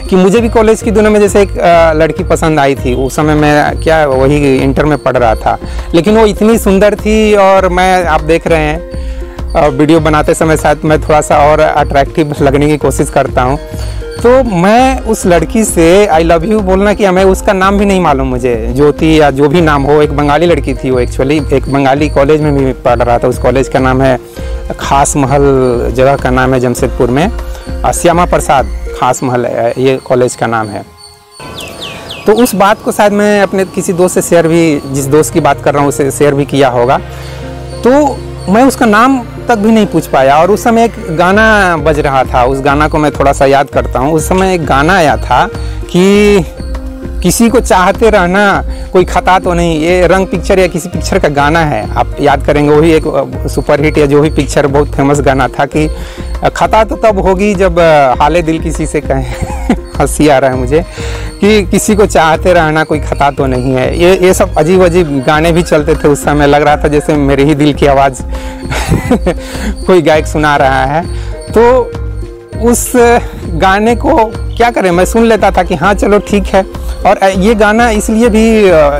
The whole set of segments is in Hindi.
कि मुझे भी कॉलेज की दिनों में जैसे एक लड़की पसंद आई थी। उस समय मैं क्या वही इंटर में पढ़ रहा था, लेकिन वो इतनी सुंदर थी और मैं, आप देख रहे हैं वीडियो बनाते समय शायद मैं थोड़ा सा और अट्रैक्टिव लगने की कोशिश करता हूँ। तो मैं उस लड़की से आई लव यू बोलना कि हमें उसका नाम भी नहीं मालूम, मुझे ज्योति या जो भी नाम हो। एक बंगाली लड़की थी वो, एक्चुअली एक बंगाली कॉलेज में भी पढ़ रहा था। उस कॉलेज का नाम है खास महल, जगह का नाम है जमशेदपुर में, श्यामा प्रसाद खास महल है, ये कॉलेज का नाम है। तो उस बात को शायद मैं अपने किसी दोस्त से शेयर भी, जिस दोस्त की बात कर रहा हूँ उसे शेयर भी किया होगा। तो मैं उसका नाम तक भी नहीं पूछ पाया। और उस समय एक गाना बज रहा था, उस गाना को मैं थोड़ा सा याद करता हूँ। उस समय एक गाना आया था कि किसी को चाहते रहना कोई खता तो नहीं, ये रंग पिक्चर या किसी पिक्चर का गाना है, आप याद करेंगे। वही एक सुपरहिट या जो भी पिक्चर, बहुत फेमस गाना था कि खता तो तब होगी जब हाले दिल किसी से कहें हंसी आ रहा है मुझे, कि किसी को चाहते रहना कोई खता तो नहीं है। ये सब अजीब अजीब गाने भी चलते थे उस समय। लग रहा था जैसे मेरे ही दिल की आवाज़ कोई गायक सुना रहा है। तो उस गाने को क्या करें, मैं सुन लेता था कि हाँ चलो ठीक है। और ये गाना इसलिए भी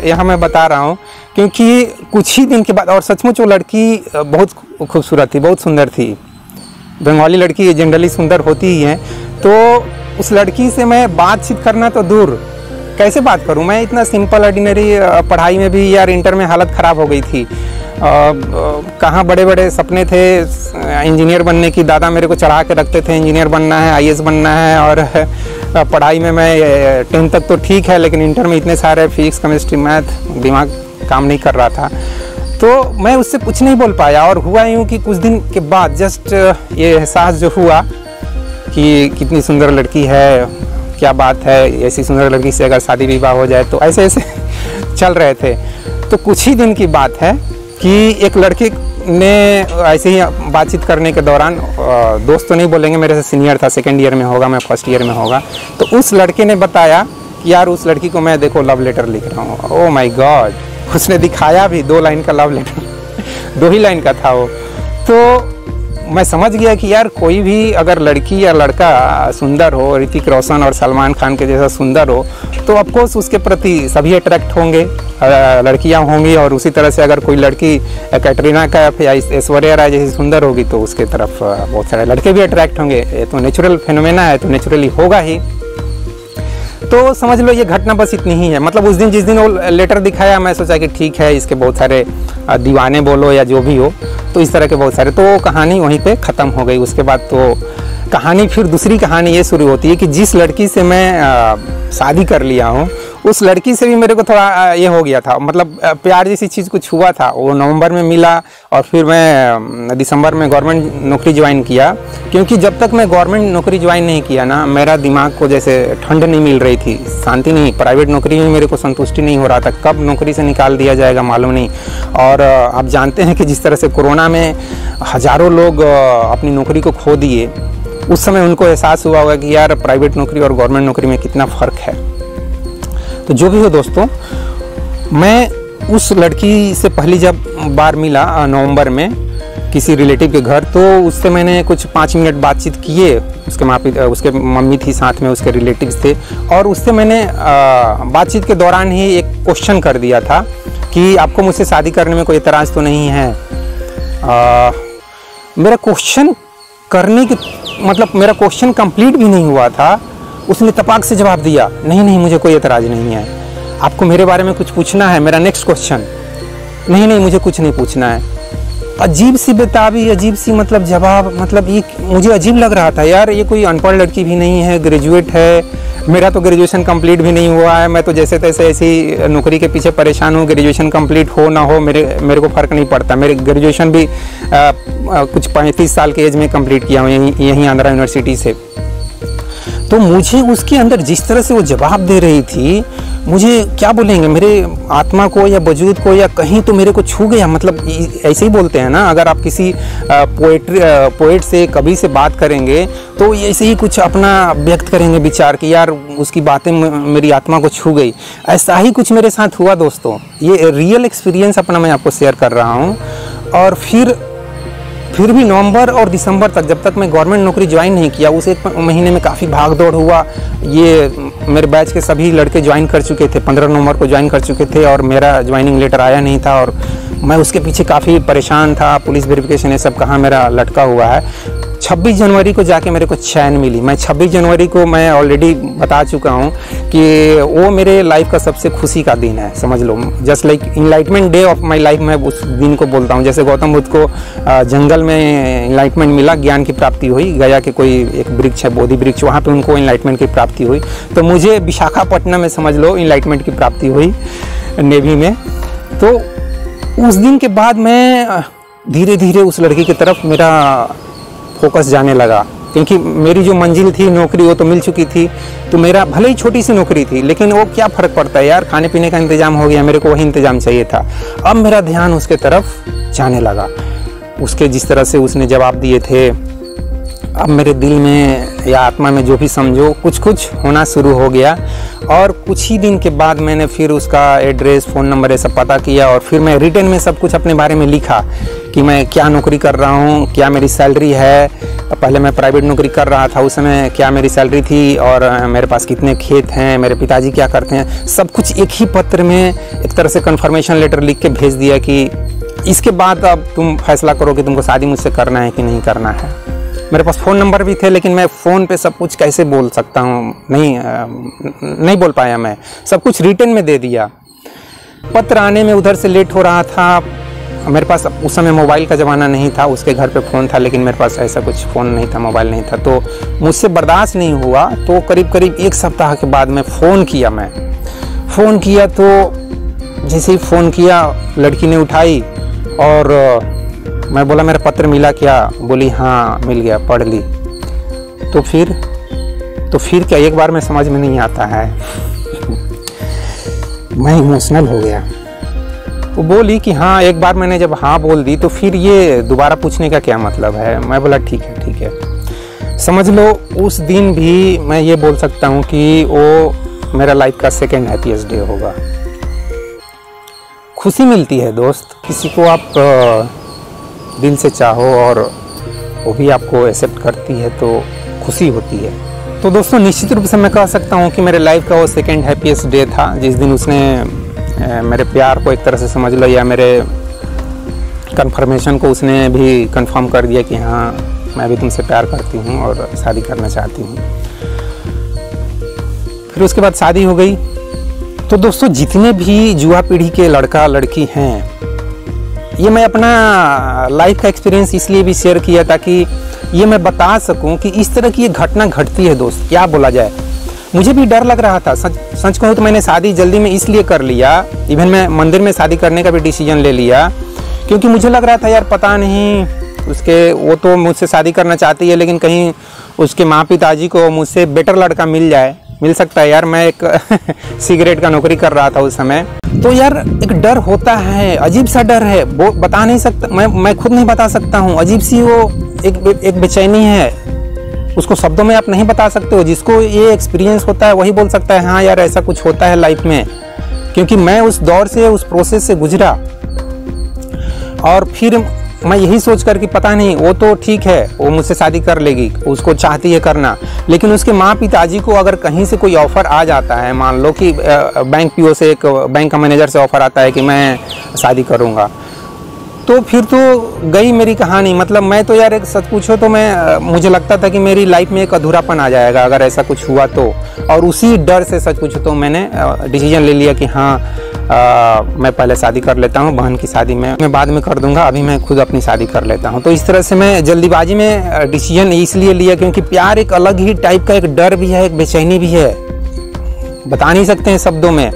यहाँ मैं बता रहा हूँ क्योंकि कुछ ही दिन के बाद, और सचमुच वो लड़की बहुत खूबसूरत थी, बहुत सुंदर थी। बंगाली लड़की जनरली सुंदर होती ही हैं। तो उस लड़की से मैं बातचीत करना तो दूर, कैसे बात करूं मैं, इतना सिंपल ऑर्डिनरी, पढ़ाई में भी यार इंटर में हालत ख़राब हो गई थी। कहाँ बड़े बड़े सपने थे इंजीनियर बनने की, दादा मेरे को चढ़ा के रखते थे इंजीनियर बनना है, आईएएस बनना है। और पढ़ाई में मैं 10th तक तो ठीक है, लेकिन इंटर में इतने सारे फिजिक्स केमिस्ट्री मैथ, दिमाग काम नहीं कर रहा था। तो मैं उससे कुछ नहीं बोल पाया। और हुआ यूँ कि कुछ दिन के बाद जस्ट ये एहसास जो हुआ कि कितनी सुंदर लड़की है, क्या बात है, ऐसी सुंदर लड़की से अगर शादी विवाह हो जाए, तो ऐसे ऐसे चल रहे थे। तो कुछ ही दिन की बात है कि एक लड़के ने ऐसे ही बातचीत करने के दौरान, दोस्त तो नहीं बोलेंगे, मेरे से सीनियर था, 2nd ईयर में होगा, मैं 1st ईयर में होगा। तो उस लड़के ने बताया कि यार उस लड़की को मैं देखो लव लेटर लिख रहा हूँ। ओह माय गॉड, उसने दिखाया भी 2 लाइन का लव लेटर 2 ही लाइन का था वो। तो मैं समझ गया कि यार कोई भी अगर लड़की या लड़का सुंदर हो, ऋतिक रोशन और सलमान खान के जैसा सुंदर हो, तो ऑफकोर्स उसके प्रति सभी अट्रैक्ट होंगे, लड़कियां होंगी। और उसी तरह से अगर कोई लड़की कैटरीना कैफ या ऐश्वर्या राय जैसी सुंदर होगी तो उसके तरफ बहुत सारे लड़के भी अट्रैक्ट होंगे। ये तो नेचुरल फिनोमेना है, तो नेचुरली होगा ही। तो समझ लो ये घटना बस इतनी ही है। मतलब उस दिन जिस दिन वो लेटर दिखाया, मैं सोचा कि ठीक है, इसके बहुत सारे दीवाने बोलो या जो भी हो, तो इस तरह के बहुत सारे, तो कहानी वहीं पे ख़त्म हो गई। उसके बाद तो कहानी, फिर दूसरी कहानी ये शुरू होती है कि जिस लड़की से मैं शादी कर लिया हूँ, उस लड़की से भी मेरे को थोड़ा ये हो गया था, मतलब प्यार जैसी चीज़ कुछ हुआ था। वो नवंबर में मिला और फिर मैं दिसंबर में गवर्नमेंट नौकरी ज्वाइन किया। क्योंकि जब तक मैं गवर्नमेंट नौकरी ज्वाइन नहीं किया ना, मेरा दिमाग को जैसे ठंड नहीं मिल रही थी, शांति नहीं, प्राइवेट नौकरी में मेरे को संतुष्टि नहीं हो रहा था, कब नौकरी से निकाल दिया जाएगा मालूम नहीं। और आप जानते हैं कि जिस तरह से कोरोना में हज़ारों लोग अपनी नौकरी को खो दिए, उस समय उनको एहसास हुआ होगा कि यार प्राइवेट नौकरी और गवर्नमेंट नौकरी में कितना फ़र्क है। तो जो भी हो दोस्तों, मैं उस लड़की से पहली जब बार मिला नवंबर में किसी रिलेटिव के घर, तो उससे मैंने कुछ 5 मिनट बातचीत किए। उसके मम्मी थी साथ में, उसके रिलेटिव्स थे। और उससे मैंने बातचीत के दौरान ही एक क्वेश्चन कर दिया था कि आपको मुझसे शादी करने में कोई एतराज़ तो नहीं है। मेरा क्वेश्चन करने के मतलब मेरा क्वेश्चन कंप्लीट भी नहीं हुआ था, उसने तपाक से जवाब दिया, नहीं नहीं मुझे कोई एतराज़ नहीं है। आपको मेरे बारे में कुछ पूछना है? मेरा नेक्स्ट क्वेश्चन, नहीं नहीं मुझे कुछ नहीं पूछना है। अजीब सी बेताबी, अजीब सी मतलब जवाब, मतलब ये मुझे अजीब लग रहा था। यार ये कोई अनपढ़ लड़की भी नहीं है, ग्रेजुएट है, मेरा तो ग्रेजुएशन कंप्लीट भी नहीं हुआ है। मैं तो जैसे तैसे ऐसी नौकरी के पीछे परेशान हूँ। ग्रेजुएशन कंप्लीट हो ना हो मेरे को फ़र्क नहीं पड़ता। मेरे ग्रेजुएशन भी कुछ 35 साल के एज में कंप्लीट किया हूँ यहीं आंध्रा यूनिवर्सिटी से। तो मुझे उसके अंदर जिस तरह से वो जवाब दे रही थी, मुझे क्या बोलेंगे, मेरे आत्मा को या वजूद को या कहीं तो मेरे को छू गया। मतलब ऐसे ही बोलते हैं ना, अगर आप किसी पोएट से, कवि से बात करेंगे तो ऐसे ही कुछ अपना व्यक्त करेंगे विचार कि यार उसकी बातें मेरी आत्मा को छू गई। ऐसा ही कुछ मेरे साथ हुआ दोस्तों। ये रियल एक्सपीरियंस अपना मैं आपको शेयर कर रहा हूँ। और फिर भी नवंबर और दिसंबर तक, जब तक मैं गवर्नमेंट नौकरी ज्वाइन नहीं किया, उस 1 महीने में काफ़ी भाग दौड़ हुआ। ये मेरे बैच के सभी लड़के ज्वाइन कर चुके थे, 15 नवंबर को ज्वाइन कर चुके थे और मेरा ज्वाइनिंग लेटर आया नहीं था और मैं उसके पीछे काफ़ी परेशान था। पुलिस वेरिफिकेशन ये सब कहाँ मेरा लटका हुआ है। 26 जनवरी को जाके मेरे को चैन मिली। मैं 26 जनवरी को मैं ऑलरेडी बता चुका हूँ कि वो मेरे लाइफ का सबसे खुशी का दिन है, समझ लो। Just like enlightenment day of my life, मैं उस दिन को बोलता हूँ। जैसे गौतम बुद्ध को जंगल में इनलाइटमेंट मिला, ज्ञान की प्राप्ति हुई, गया के कोई एक वृक्ष है बोधि वृक्ष, वहाँ पे उनको इनलाइटमेंट की प्राप्ति हुई। तो मुझे विशाखापट्टनम में समझ लो इनलाइटमेंट की प्राप्ति हुई नेवी में। तो उस दिन के बाद मैं धीरे धीरे उस लड़की की तरफ मेरा फोकस जाने लगा, क्योंकि मेरी जो मंजिल थी नौकरी वो तो मिल चुकी थी। तो मेरा भले ही छोटी सी नौकरी थी, लेकिन वो क्या फ़र्क पड़ता है यार, खाने पीने का इंतज़ाम हो गया, मेरे को वही इंतज़ाम चाहिए था। अब मेरा ध्यान उसके तरफ जाने लगा। उसके जिस तरह से उसने जवाब दिए थे, अब मेरे दिल में या आत्मा में जो भी समझो कुछ कुछ होना शुरू हो गया। और कुछ ही दिन के बाद मैंने फिर उसका एड्रेस, फ़ोन नंबर ये सब पता किया और फिर मैं रिटन में सब कुछ अपने बारे में लिखा कि मैं क्या नौकरी कर रहा हूँ, क्या मेरी सैलरी है। पहले मैं प्राइवेट नौकरी कर रहा था, उस समय क्या मेरी सैलरी थी और मेरे पास कितने खेत हैं, मेरे पिताजी क्या करते हैं, सब कुछ एक ही पत्र में एक तरह से कन्फर्मेशन लेटर लिख के भेज दिया कि इसके बाद अब तुम फैसला करो कि तुमको शादी मुझसे करना है कि नहीं करना है। मेरे पास फ़ोन नंबर भी थे, लेकिन मैं फ़ोन पे सब कुछ कैसे बोल सकता हूँ, नहीं बोल पाया। मैं सब कुछ रिटन में दे दिया। पत्र आने में उधर से लेट हो रहा था। मेरे पास उस समय मोबाइल का ज़माना नहीं था, उसके घर पे फ़ोन था, लेकिन मेरे पास ऐसा कुछ फ़ोन नहीं था, मोबाइल नहीं था। तो मुझसे बर्दाश्त नहीं हुआ। तो करीब करीब 1 सप्ताह के बाद मैं फ़ोन किया तो जैसे ही फ़ोन किया लड़की ने उठाई और मैं बोला मेरा पत्र मिला क्या? बोली हाँ मिल गया, पढ़ ली। तो फिर क्या, एक बार में समझ में नहीं आता है। मैं इमोशनल हो गया। वो बोली कि हाँ, एक बार मैंने जब हाँ बोल दी तो फिर ये दोबारा पूछने का क्या मतलब है। मैं बोला ठीक है। समझ लो उस दिन भी मैं ये बोल सकता हूँ कि वो मेरा लाइफ का सेकेंड हैप्पीएस्ट डे होगा। खुशी मिलती है दोस्त, किसी को आप दिल से चाहो और वो भी आपको एक्सेप्ट करती है तो खुशी होती है। तो दोस्तों निश्चित रूप से मैं कह सकता हूँ कि मेरे लाइफ का वो सेकेंड हैप्पीएस्ट डे था, जिस दिन उसने मेरे प्यार को एक तरह से समझ लो या मेरे कन्फर्मेशन को उसने भी कंफर्म कर दिया कि हाँ मैं भी तुमसे प्यार करती हूँ और शादी करना चाहती हूँ। फिर उसके बाद शादी हो गई। तो दोस्तों जितने भी युवा पीढ़ी के लड़का लड़की हैं, ये मैं अपना लाइफ का एक्सपीरियंस इसलिए भी शेयर किया ताकि ये मैं बता सकूं कि इस तरह की ये घटना घटती है दोस्त। क्या बोला जाए, मुझे भी डर लग रहा था। सच कहूँ तो मैंने शादी जल्दी में इसलिए कर लिया, इवन मैं मंदिर में शादी करने का भी डिसीजन ले लिया, क्योंकि मुझे लग रहा था यार पता नहीं वो तो मुझसे शादी करना चाहती है, लेकिन कहीं उसके माँ पिताजी को मुझसे बेटर लड़का मिल सकता है। यार मैं एक सिगरेट का नौकरी कर रहा था उस समय, तो यार एक डर होता है, अजीब सा डर है, वो बता नहीं सकता, मैं खुद नहीं बता सकता हूँ। अजीब सी वो एक बेचैनी है, उसको शब्दों में आप नहीं बता सकते हो। जिसको ये एक्सपीरियंस होता है वही बोल सकता है हाँ यार ऐसा कुछ होता है लाइफ में, क्योंकि मैं उस दौर से, उस प्रोसेस से गुजरा। और फिर मैं यही सोच कर कि पता नहीं, वो तो ठीक है, वो मुझसे शादी कर लेगी, उसको चाहती है करना, लेकिन उसके माँ पिताजी को अगर कहीं से कोई ऑफ़र आ जाता है, मान लो कि बैंक पीओ से, एक बैंक का मैनेजर से ऑफ़र आता है कि मैं शादी करूँगा, तो फिर तो गई मेरी कहानी। मतलब मैं तो यार एक सच पूछो तो मुझे लगता था कि मेरी लाइफ में एक अधूरापन आ जाएगा अगर ऐसा कुछ हुआ तो। और उसी डर से सच पूछो तो मैंने डिसीजन ले लिया कि हाँ मैं पहले शादी कर लेता हूँ, बहन की शादी मैं बाद में कर दूंगा, अभी मैं खुद अपनी शादी कर लेता हूँ। तो इस तरह से मैं जल्दीबाजी में डिसीजन इसलिए लिया क्योंकि प्यार एक अलग ही टाइप का एक डर भी है, एक बेचैनी भी है, बता नहीं सकते हैं शब्दों में।